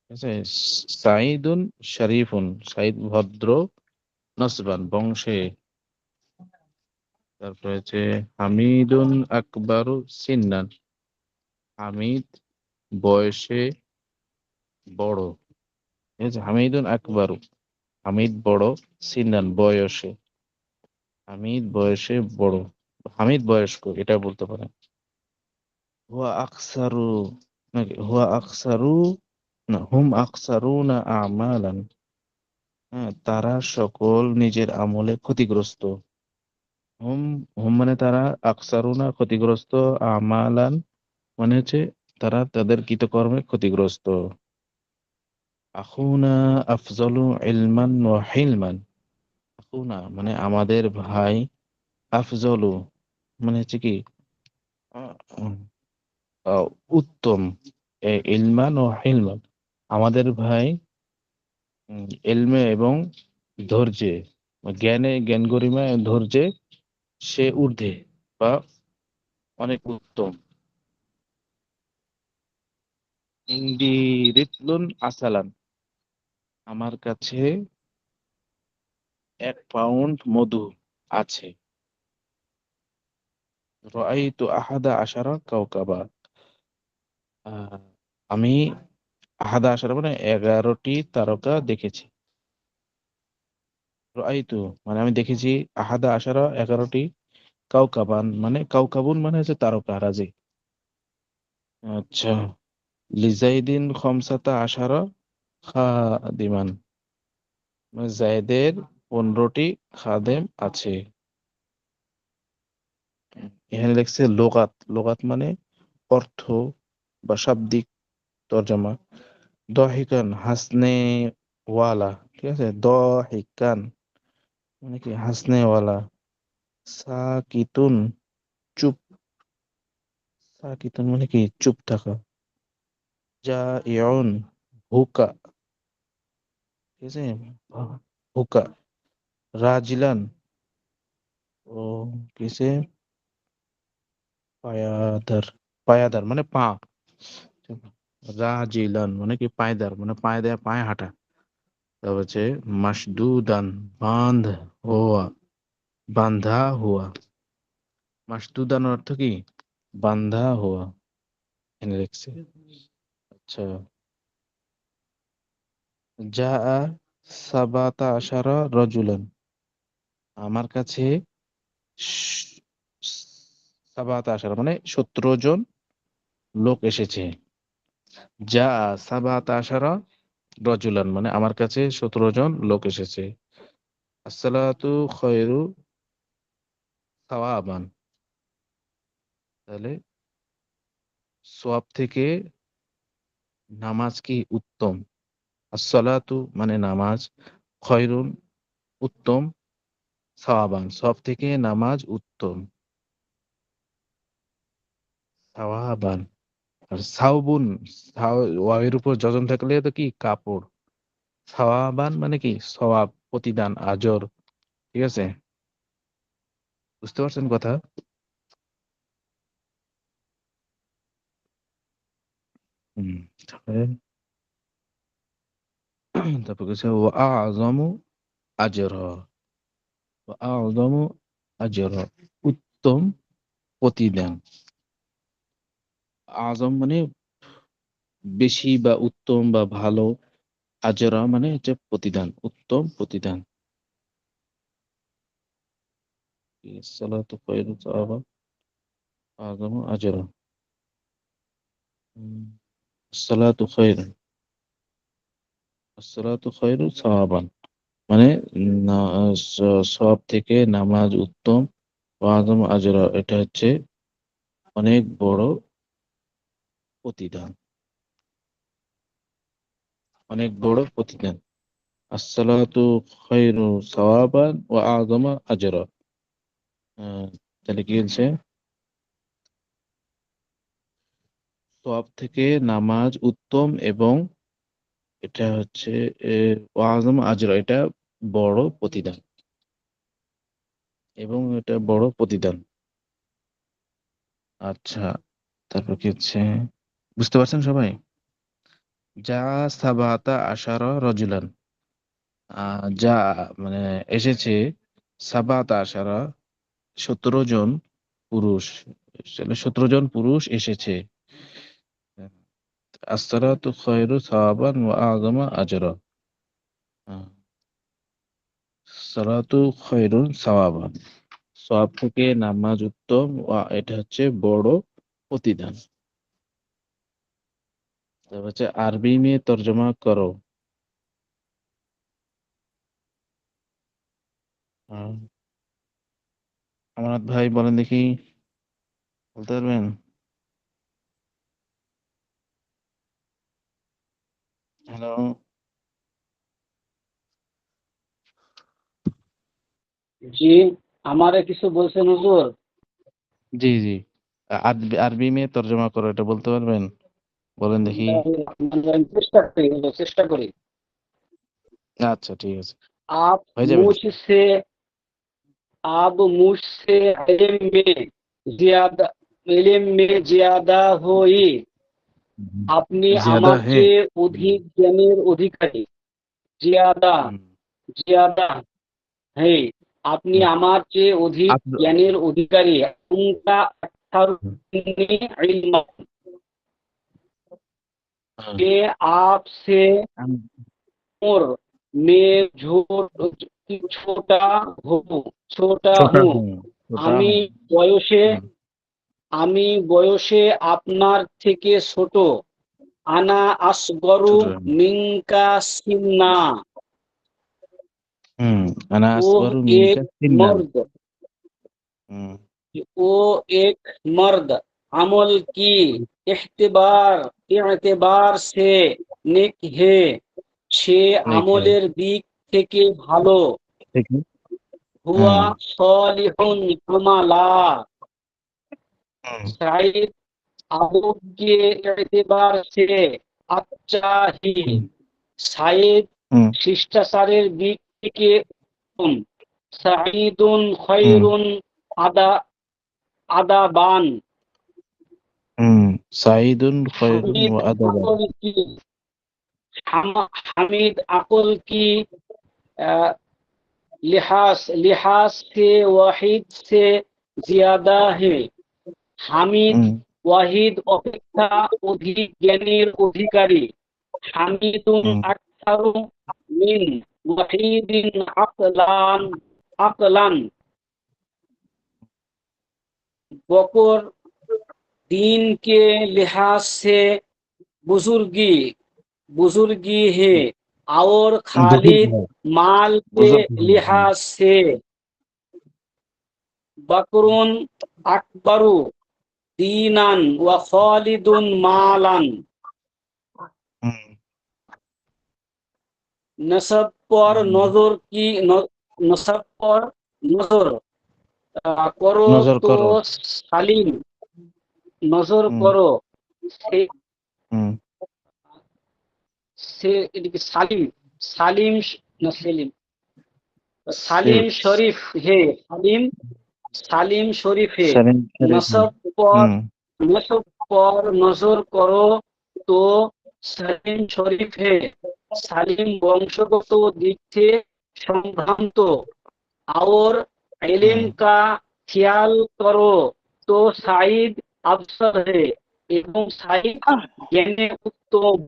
Speaker 1: ঠিক আছে। সাইদুন শরীফুন, সাইদ ভদ্র, নসবান বংশে। তারপর হচ্ছে হামিদুন আকবারু সিন্নান, হামিদ বয়সে বড়, ঠিক আছে। হামিদুন আকবারু, হামিদ বড়, সিন্নান বয়সে, হামিদ বয়সে বড়, হামিদ বয়স্ক, এটা বলতে পারেন। হুয়া আকসারু, নাকি হুয়া আকসারু, না হুম আকসারু না আমালান, হ্যাঁ, তারা সকল নিজের আমলে ক্ষতিগ্রস্ত। হুম, হুম মানে তারা, আকসারু না ক্ষতিগ্রস্ত, আমালান মানে হচ্ছে তারা তাদের কৃতকর্মে ক্ষতিগ্রস্ত। আখুনা আফজলু ইলমান ওয়া হিলমান, আখুনা মানে আমাদের ভাই, আফজলু মানে হচ্ছে কি আহ, আহ, উত্তম, ইলমান ও হিলমান, আমাদের ভাই এলমে এবং ধৈর্যে, জ্ঞানে, জ্ঞান গরিমায়, ধৈর্যে সে ঊর্ধ্বে বা অনেক উত্তম। ইংদি রিতলুন আসালান, আমার কাছে 1 পাউন্ড মধু আছে। রাআইতু আহাদা আশারা কাওকাবা, আহ, আমি আহাদা আশারা মানে 11টি তারকা দেখেছি। রাআইতু মানে আমি দেখেছি, আহাদা আশারা 11টি, কাওকাবান মানে কাউকাবুন মানে হচ্ছে তারকা রাজি। আচ্ছা, লিজাইদিন খমসাতা আশারা খাদিমান, মানে জায়দের 15টি খাদেম আছে। এখানে লিখছে লোগাত। লোগাত মানে অর্থ বা শাব্দিক তর্জমা। দহিকান হাসনে ওয়ালা, ঠিক আছে, দহিকান মানে কি হাসনে ওয়ালা। সাকিতুন চুপ, সাকিতুন মানে কি চুপ থাকা। জাইউন হুকা, ঠিক আছে, হুকা। রাজিলান ও কিসে পায়াদার, পায়াদার মানে পা। রাজিলান মানে কি পায়দার, মানে পায়ে দেয়া, পায়ে হাঁটা। তারপর হচ্ছে মাসদুদান বাঁধ হওয়া, বান্ধা হুয়া। মাসদুদান অর্থ কি বান্ধা হুয়া, এখানে লিখছে। আচ্ছা, যা সাবাতা আশারা রজুলান, আমার কাছে স- সাবাতা আশারা মানে 17 জন লোক এসেছে। যা সাবাতা আশারা রজুলান মানে আমার কাছে 17 জন লোক এসেছে। আসসালাতু খয়রু সাওয়াবান, তাহলে সওয়াব থেকে নামাজ কি উত্তম। আসসালাতু মানে নামাজ, খয়রুন উত্তম, সাওয়াবান সব থেকে নামাজ উত্তম। সাওয়াবান আর সাওবুন, ওয়াবের উপর যজন থাকলে তো কি কাপড়। সাওয়াবান মানে কি সওয়াব, প্রতিদান, আজর, ঠিক আছে, বুঝতে পারছেন কথা। হুম, তারপরে তারপর কিছু ওয়া আযমু আজরা, ওয়া আযমু আজরা উত্তম প্রতিদান। আজম মানে বেশি বা উত্তম বা ভালো, আজরা মানে হচ্ছে প্রতিদান, উত্তম প্রতিদান। সালাতু খায়রু সাওয়াবা আযমু আজরা। সালাতু খায়রু, সালাতু খায়রু সাওয়াবান মানে সব থেকে নামাজ উত্তম, ওয়া আযমু আজরা এটা হচ্ছে অনেক বড় প্রতিদান, অনেক বড় প্রতিদান। আসসালাতু খায়রু সাওয়াবান ওয়া আযমু আজরা। তাহলে কি হচ্ছে, সব থেকে নামাজ উত্তম এবং এটা হচ্ছে আজম আজরা এটা বড় প্রতিদান, এবং এটা বড় প্রতিদান। আচ্ছা, তারপর কি হচ্ছে, বুঝতে পারছেন সবাই। যা সাবাতা আশারা রজুলান, যা মানে এসেছে, সাবাতা আশারা 17 জন পুরুষ, 17 জন পুরুষ এসেছে। আসসালাতু খায়রু সাওয়াবান ওয়া আযমু আজরা। সালাতু খায়রুন সাওয়াবান সওয়াব থেকে নামাজ উত্তম, এটা হচ্ছে বড় প্রতিদান। তারপর হচ্ছে আরবি में তর্জমা করো। আহ, আমানত ভাই বলেন দেখি, বলতে পারবেন? হ্যালো।
Speaker 2: জি, আমারে কিছু বলছেন হুজুর?
Speaker 1: জি জি, আরবি আরবি में তর্জমা করো এটা বলতে পারবেন? বলেন দেখি।
Speaker 2: আমি চেষ্টা করি হুজুর, চেষ্টা করি।
Speaker 1: আচ্ছা ঠিক আছে,
Speaker 2: आप
Speaker 1: হয়ে যাবে ইনশাআল্লাহ।
Speaker 2: मुझसे आप मुझसे ज्यादा इल्म में ज्यादा हुई। আপনি
Speaker 1: ज्यादा
Speaker 2: আমার
Speaker 1: है।
Speaker 2: চেয়ে অধিক জ্ঞানের অধিকারী। জিয়াদা,
Speaker 1: हम्म,
Speaker 2: জিয়াদা, হ্যাঁ, আপনি
Speaker 1: हम्म,
Speaker 2: আমার চেয়ে অধিক
Speaker 1: आप
Speaker 2: জ্ঞানের অধিকারী। আনতা আকতারুনি ইলমান।
Speaker 1: हाँ,
Speaker 2: मैं आपसे
Speaker 1: हम-
Speaker 2: उम्र में छोटा हूँ, छोटा
Speaker 1: छोटा
Speaker 2: हूँ।
Speaker 1: हूँ, छोटा
Speaker 2: আমি
Speaker 1: हूँ।
Speaker 2: বয়সে
Speaker 1: हम्म,
Speaker 2: আমি বয়সে আপনার থেকে ছোট। আনা আসগরু
Speaker 1: छोटा हूँ।
Speaker 2: মিনকা সিন্না।
Speaker 1: अना
Speaker 2: ওহ
Speaker 1: असगरु
Speaker 2: এক
Speaker 1: मिनका सिन्नान।
Speaker 2: মর্দ,
Speaker 1: हम्म,
Speaker 2: कि वो एक मर्द अमल की एतबार से नेक है, সে আমলের দিক থেকে ভালো।
Speaker 1: ठीक है।
Speaker 2: হুয়া সলিহুন আমালা। সাইদ আমল के एतबार से अच्छा ही। সাইদ শিষ্টাচারের দিক থেকে উত্তম। সাঈদুন খৈরুন আদাবান।
Speaker 1: साइदुन खैरुन
Speaker 2: হামিদ
Speaker 1: व अदबा।
Speaker 2: আকল কি हामिद अकल की लिहाज से वाहिद से ज्यादा है। হামিদ ওয়াহিদ অপেক্ষা অধিক জ্ঞানের অধিকারী। হামিদুন আকসারু মিন ওয়াহিদিন আকলান। बकर दीन के लिहाज से बुजुर्गी है और खालिद माल के लिहाज से बकरुन अकबरु दीनान व खालिदुन मालान। नसब पर नजर करो
Speaker 1: नजर
Speaker 2: तो
Speaker 1: करो।
Speaker 2: सालिम नजर करो से এদিকে সালিম সালিম না সেলিম সালিম শরীফ है सालिम शरीफ है। नसब पर नजर करो तो सालिम शरीफ है। सालिम वंशगत दिक से संभ्रांत और इल्म का ख्याल करो तो साइद अफसर है एवं साइद ज्ञाने उत्तम।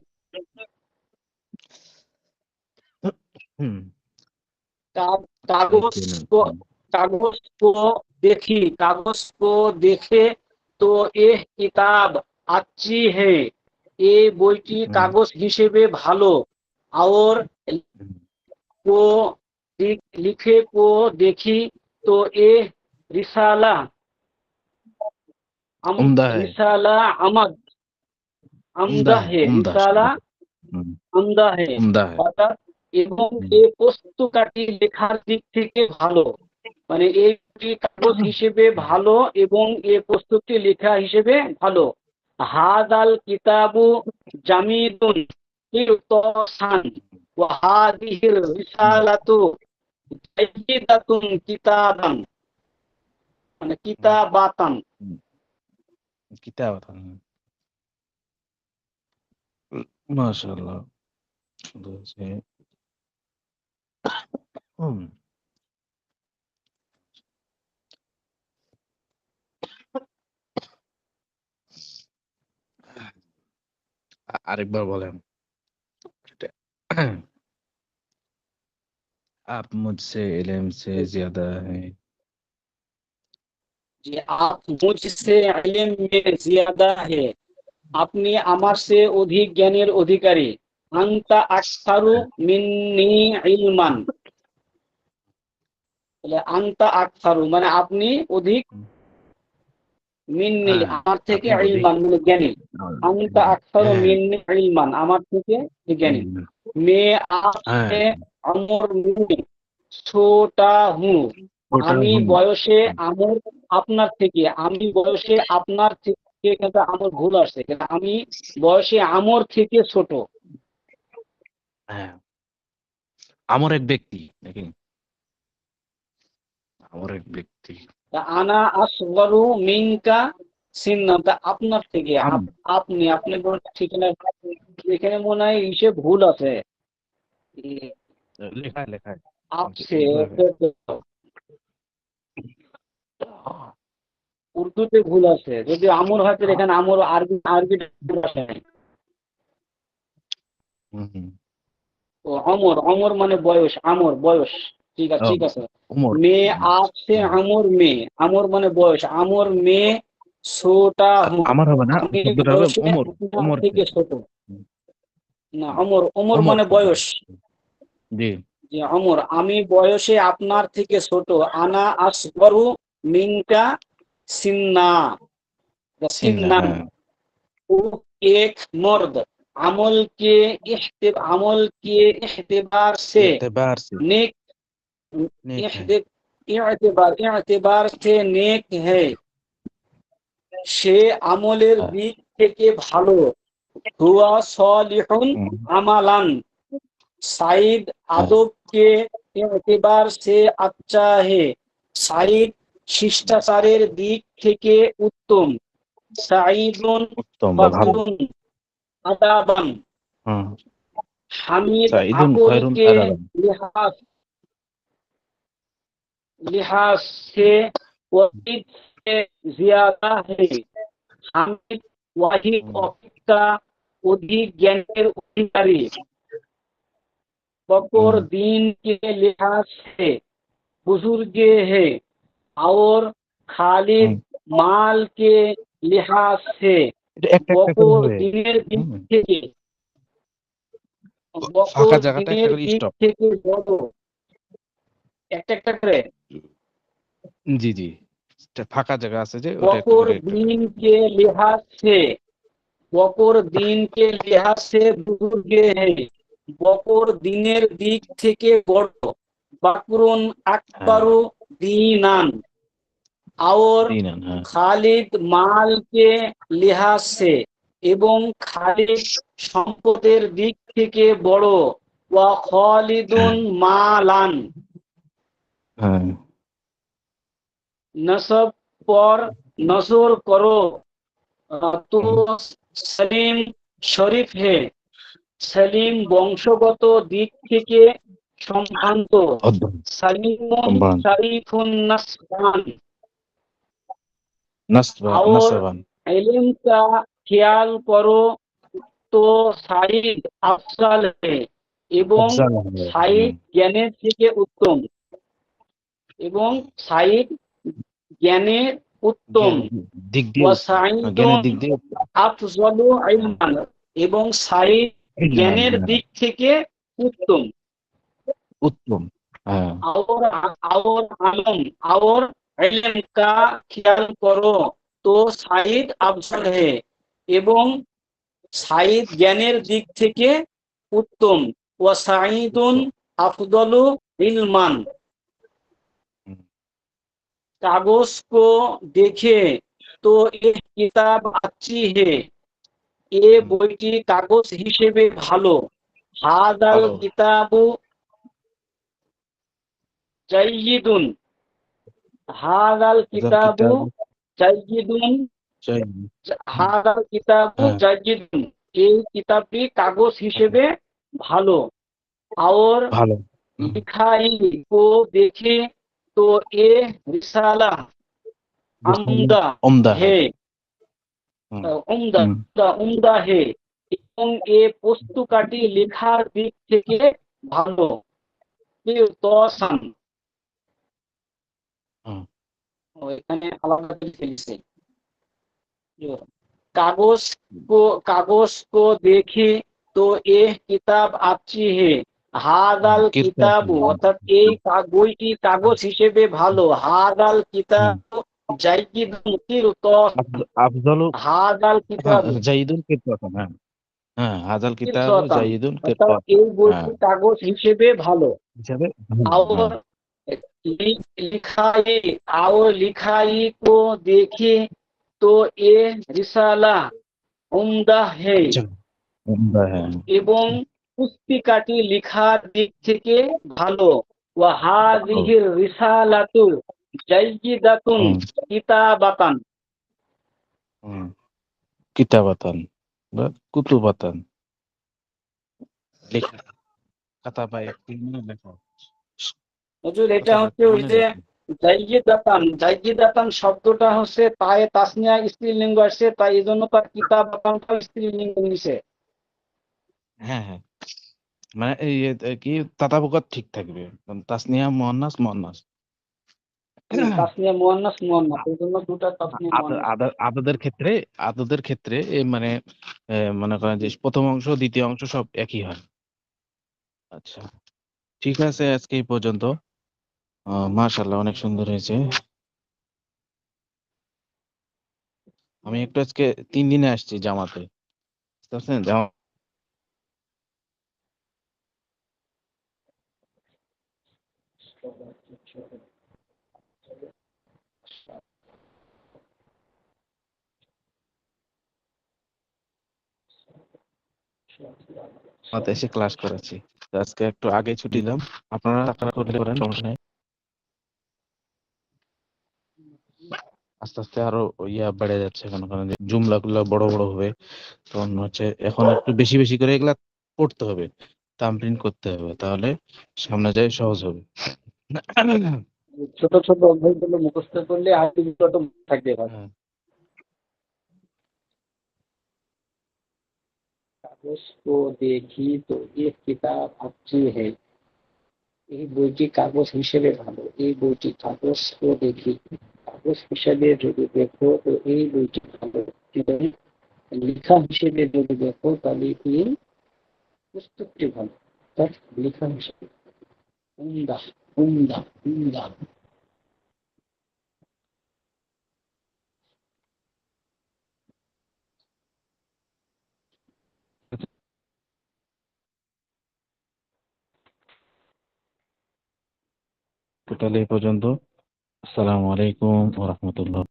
Speaker 2: कागज को देखे तो यह किताब अच्छी है, ये বইটি কাগজ হিসেবে ভালো। और को लिखे को देखी तो ये रिसाला
Speaker 1: उम्दा है।
Speaker 2: रिसाला আমদা है। रिसाला আমদা है অর্থাৎ এবং এই পুস্তকটি লেখার দিক থেকে ভালো, মানে এই কাগজ হিসেবে ভালো এবং এই পুস্তকটি লেখা হিসেবে ভালো। হাদাল কিতাবু জামিদুন কিরতাসান ওয়া হাদিহির রিসালাতু জাইদাতুন কিতাবান, মানে কিতাবাতান।
Speaker 1: किताबतन। माशाल्लाह। आरेकबार बोलें। आप मुझसे इल्म से ज्यादा हैं।
Speaker 2: जी आप मुझसे इल्म में ज्यादा है, আপনি আমার চেয়ে অধিক জ্ঞানের অধিকারী। আনতা আকসারু মিন্নি ইলমান, তাহলে আনতা আকসারু মানে আপনি অধিক, মিন্নি আমার থেকে, ইলমান মানে জ্ঞানী। আনতা আকসারু মিন্নি ইলমান আমার থেকে জ্ঞানী। মে আপসে আমর মে ছোটা হুঁ, আমি বয়সে আমর আপনার থেকে, আমি বয়সে আপনার থেকে, কিন্তু আমার ভুল আসছে, আমি বয়সে আমর থেকে ছোট।
Speaker 1: আমর এক ব্যক্তি নাকি? আমর এক ব্যক্তি।
Speaker 2: আনা আসগরু মিনকা সিন্নান, তা আপনার থেকে, আপনি আপনি ঠিকানা এখানে মনে হয় হিসেব ভুল আছে,
Speaker 1: লেখায়
Speaker 2: আপসে উর্দুতে ভুল আছে। যদি আমর হয় তাহলে এখানে আমর আরবি ভুল আছে। ও অমর মানে বয়স, আমর বয়স, ঠিক আছে ঠিক আছে। মে আপসে আমর মানে বয়স, আমর মে ছোটা হুঁ,
Speaker 1: আমার হবে না, শব্দটা হবে ওমর
Speaker 2: থেকে ছোট না। ওমর মানে বয়স।
Speaker 1: জি
Speaker 2: যে অমর আমি বয়সে আপনার থেকে ছোট। আনা আসগরু মিনকা सिन्ना
Speaker 1: सिन्ना
Speaker 2: सिन्नन।
Speaker 1: हाँ
Speaker 2: वो एक मर्द अमल के इख्तिबार से
Speaker 1: एतबार से
Speaker 2: नेक
Speaker 1: नेक है
Speaker 2: इख्तिबार से नेक है। সে আমলের
Speaker 1: हाँ
Speaker 2: দিক থেকে ভালো। হুয়া সলিহুন আমালান। সাইদ
Speaker 1: हाँ
Speaker 2: आदब के एतबार से अच्छा है। সাইদ শিষ্টাচারের দিক থেকে উত্তম। সাইদুন
Speaker 1: उत्तम भालो
Speaker 2: ফাদলুন আদাবান।
Speaker 1: हाँ
Speaker 2: হামিদ
Speaker 1: साइदुन
Speaker 2: আকল
Speaker 1: खैरुन
Speaker 2: के
Speaker 1: अदबन
Speaker 2: लिहाज लिहाज से वाहिद से ज्यादा है। হামিদ ওয়াহিদ অপেক্ষা অধিক জ্ঞানের অধিকারী। बकर दीन के लिहाज से बुजुर्ग है और खालिद माल के लिहाज से
Speaker 1: এটা একটা একটা করে
Speaker 2: बकर
Speaker 1: হবে
Speaker 2: दिनेर दिक
Speaker 1: হুম।
Speaker 2: থেকে
Speaker 1: ফাঁকা
Speaker 2: বকর
Speaker 1: জায়গাটা একটা
Speaker 2: দিনের
Speaker 1: করে
Speaker 2: দিক
Speaker 1: স্টপ
Speaker 2: থেকে বড়। একটা একটা করে
Speaker 1: জি জি ফাঁকা জায়গা আছে যে ওটা একটু
Speaker 2: बकर
Speaker 1: করে একটা করে
Speaker 2: दीन के लिहाज से বকর দিন के लिहाज से बुजुर्ग है। বকর দিনের দিক থেকে বড়। বকরুন
Speaker 1: হ্যাঁ
Speaker 2: আকবরু दीनान और
Speaker 1: দিনান হ্যাঁ
Speaker 2: খালিদ মাল के लिहाज से এবং খালিদ সম্পদের দিক থেকে বড়। ওয়া খালিদুন মালান।
Speaker 1: হ্যাঁ
Speaker 2: नसब पर नजर करो तो
Speaker 1: হুম,
Speaker 2: सलीम शरीफ है। সেলিম বংশগত দিক থেকে সম্ভ্রান্ত।
Speaker 1: অদ্ভুত
Speaker 2: সালিমুন
Speaker 1: সম্ভ্রান্ত
Speaker 2: শরীফুন নাসবান। और
Speaker 1: নাসবান
Speaker 2: इल्म का ख्याल करो तो সাইদ আফজাল है এবং
Speaker 1: আফজাল হবে
Speaker 2: সাইদ জ্ঞানের থেকে উত্তম। এবং সাইদ জ্ঞানের উত্তম।
Speaker 1: দিক দিয়ে
Speaker 2: ওয়া
Speaker 1: জ্ঞানের
Speaker 2: সাইদুন
Speaker 1: দিক দিয়ে
Speaker 2: আফজালু
Speaker 1: হ্যাঁ,
Speaker 2: ইলমান এবং সাইদ
Speaker 1: ইলমান,
Speaker 2: জ্ঞানের
Speaker 1: হ্যাঁ,
Speaker 2: দিক থেকে উত্তম।
Speaker 1: উত্তম হ্যাঁ
Speaker 2: और आलम और इल्म का ख्याल करो तो সাইদ আফজল है এবং সাইদ জ্ঞানের দিক থেকে উত্তম। ওয়া সাইদুন
Speaker 1: উত্তম
Speaker 2: আফদলু ইলমান।
Speaker 1: হুম,
Speaker 2: कागज को देखे तो ये किताब अच्छी है। এ
Speaker 1: হুম,
Speaker 2: বইটি কাগজ হিসেবে ভালো। হাদাল
Speaker 1: ভালো
Speaker 2: কিতাবু জাইয়িদুন। হাদাল
Speaker 1: আফজাল
Speaker 2: কিতাবু
Speaker 1: কিতাব
Speaker 2: জাইয়িদুন।
Speaker 1: চাই
Speaker 2: হাদাল কিতাবু
Speaker 1: হ্যাঁ
Speaker 2: জাইয়িদুন। এই কিতাবটি কাগজ
Speaker 1: হ্যাঁ,
Speaker 2: হিসেবে ভালো। और
Speaker 1: ভালো হুম,
Speaker 2: लिखाई को देखे तो ये रिसाला
Speaker 1: বিসমিল্লাহ,
Speaker 2: उम्दा
Speaker 1: উমদা
Speaker 2: है।
Speaker 1: হুম,
Speaker 2: उम्दा
Speaker 1: হুম,
Speaker 2: उम्दा है এবং এ পুস্তিকাটি লেখার দিক থেকে ভালো। তসান
Speaker 1: হুম,
Speaker 2: এখানে আলাদা করে ফেলেছে। कागज कागज को देखे तो ये किताब अच्छी है। হাদাল
Speaker 1: কিতাব
Speaker 2: কিতাবু অর্থাৎ এই বইটি কাগজ হিসেবে ভালো। হাদাল
Speaker 1: হুম,
Speaker 2: কিতাবু জাইয়িদুন
Speaker 1: আফজল
Speaker 2: হাদাল
Speaker 1: হ্যাঁ
Speaker 2: কিতাবু
Speaker 1: জাইদুল কিতাব হ্যাঁ হ্যাঁ হাজাল কিতাব
Speaker 2: কিরসতান
Speaker 1: জাইদুল
Speaker 2: অর্থাৎ
Speaker 1: কিতাব
Speaker 2: এই
Speaker 1: হ্যাঁ
Speaker 2: বইটি কাগজ হিসেবে ভালো।
Speaker 1: হিসাবে
Speaker 2: और
Speaker 1: হ্যাঁ
Speaker 2: लिखाई और लिखाई को देखे तो ये रिसाला उम्दा है
Speaker 1: আচ্ছা উমদা হ্যাঁ
Speaker 2: এবং পুস্তিকাটি লেখার দিক থেকে ভালো। ওয়া
Speaker 1: ভালো
Speaker 2: হাযিহির রিসালাতু জাইয়িদাতুন
Speaker 1: হুম,
Speaker 2: কিতাবাতান।
Speaker 1: হুম, কিতাবাতান বা কুতুবাতান লেখা খাতা বা একটি লেখা
Speaker 2: হুজুর এটা
Speaker 1: খাতা বা
Speaker 2: হচ্ছে
Speaker 1: একটি
Speaker 2: ওই
Speaker 1: মানে
Speaker 2: যে
Speaker 1: লেখা
Speaker 2: জাইয়িদাতান শব্দটা হচ্ছে তায়ে তাসনিয়া স্ত্রীলিঙ্গ আসছে, তাই এই জন্য তার কিতাবাতানটা স্ত্রীলিঙ্গ নিছে।
Speaker 1: হ্যাঁ হ্যাঁ মানে এই কি তাতাবুকাত ঠিক থাকবে কারণ তাসনিয়া মুয়ান্নাস মুয়ান্নাস
Speaker 2: তাসনিয়া মুয়ান্নাস মুয়ান্নাস এই জন্য দুটা তাসনিয়া মুয়ান্নাস।
Speaker 1: আদদের ক্ষেত্রে মানে মনে করেন যে প্রথম অংশ দ্বিতীয় অংশ সব একই হয়। আচ্ছা ঠিক আছে আজকে এই পর্যন্ত। মাশাআল্লাহ অনেক সুন্দর হয়েছে। আমি একটু আজকে 3 দিনে আসছি জামাতে, বুঝতে পারছেন? জামাতে এসে ক্লাস করেছি। তো আজকে একটু আগে ছুটি দিলাম, আপনারা আপনারা করলে করেন, সমস্যা নেই। আস্তে আস্তে আরো বেড়ে যাচ্ছে, মনে করেন যে জুমলা গুলা বড় বড় হবে, তখন হচ্ছে এখন একটু বেশি বেশি করে এগুলা পড়তে হবে, তামরিন করতে হবে, তাহলে সামনে যায় সহজ হবে।
Speaker 2: ছোট ছোট অধ্যায়গুলো মুখস্থ করলে আর কিছুটা তো মনে থাকবে ভাই।
Speaker 1: হ্যাঁ।
Speaker 2: কাগজ কো দেখি তো এক কিতাব আচ্ছি হ্যায়, এই বইটি কাগজ হিসেবে ভালো, এই বইটি কাগজ কো দেখি, কাগজ হিসেবে যদি দেখো তো এই বইটি ভালো, কিন্তু লেখা হিসেবে যদি দেখো তাহলে এই পুস্তকটি ভালো। তার লেখা হিসেবে উমদা, উমদা, উমদা।
Speaker 1: তো তাহলে এই পর্যন্ত। আসসালামু আলাইকুম ওয়া রাহমাতুল্লাহ।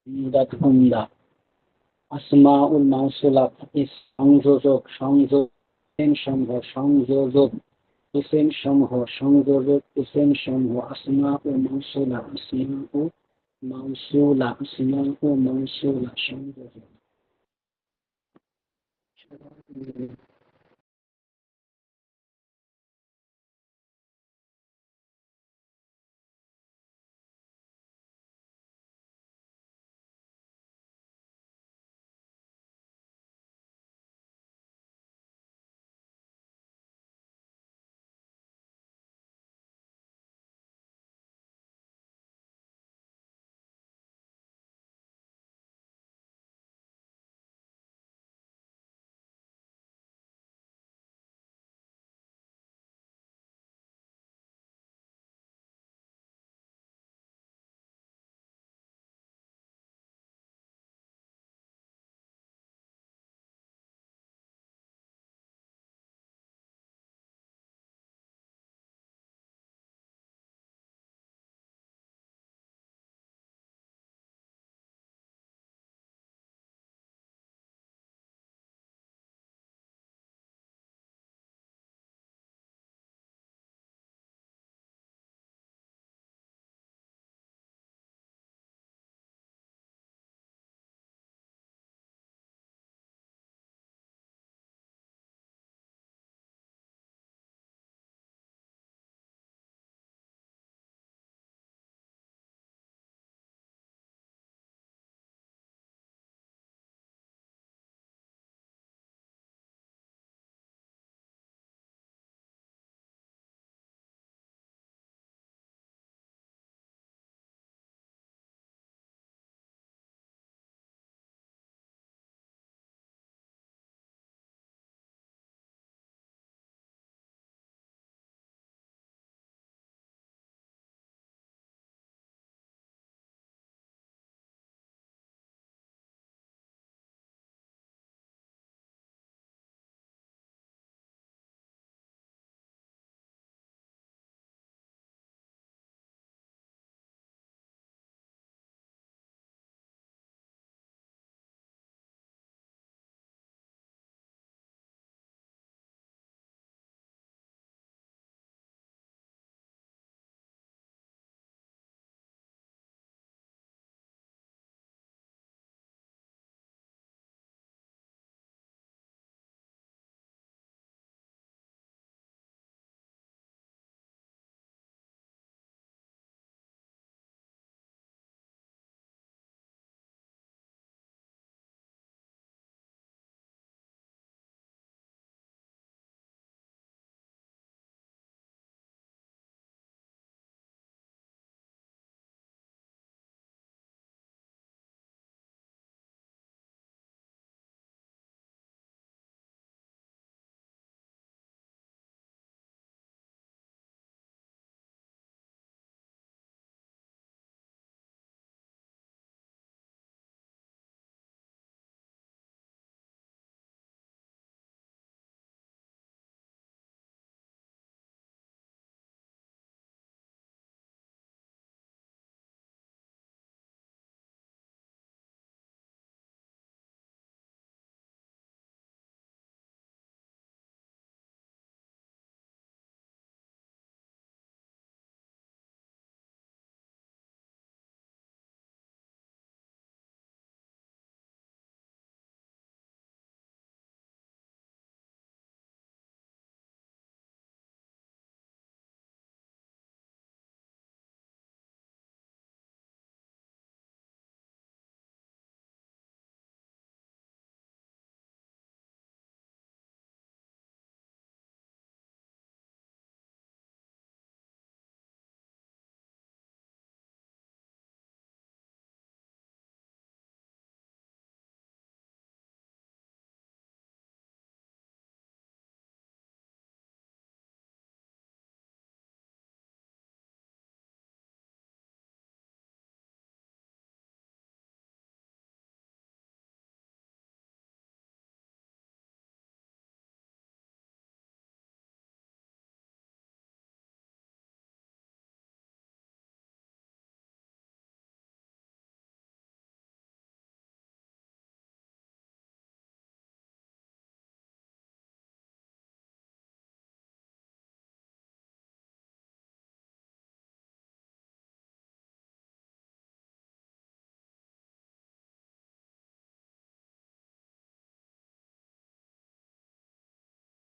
Speaker 2: উমদা, উমদা। আসমাউল মাউসুলাত, সংযোজক, সংযোগ, ইসেম সমূহ, সংযোজক, ইসেম সমূহ, সংযোজক, ইসেম সমূহ, আসমাউল মাউসুলা, আসমাউ মাউসুলা, আসমাউ মাউসুলা, সংযোজক।